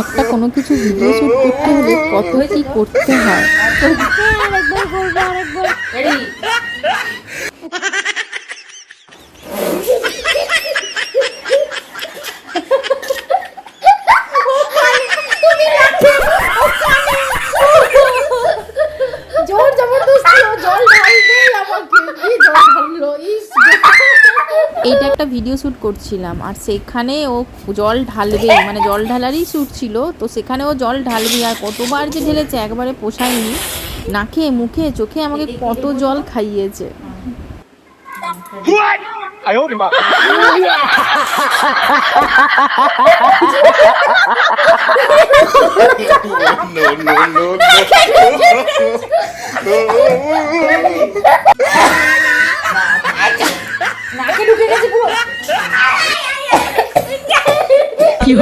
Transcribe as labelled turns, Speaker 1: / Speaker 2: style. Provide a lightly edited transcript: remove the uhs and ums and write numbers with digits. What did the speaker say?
Speaker 1: একটা কোনো কিছু ভিডিও শুট করতে হলে কত কি করতে হয়।
Speaker 2: আরেকবার করবো, আরেকবার। রেডি? জোর জবরদস্তি ও জল ঢালতে আমাকে কি জল ঢাললো।
Speaker 1: এইটা একটা ভিডিও শ্যুট করছিলাম আর সেখানে ও জল ঢালবে, মানে জল ঢালারই শ্যুট ছিল, তো সেখানে ও জল ঢালবে আর কতবার যে ঢেলেছে একবারে পোষায়নি। নাকে মুখে চোখে আমাকে কত জল খাইয়েছে।
Speaker 2: নাকে ঢুকে গেছে পুরো।
Speaker 1: কি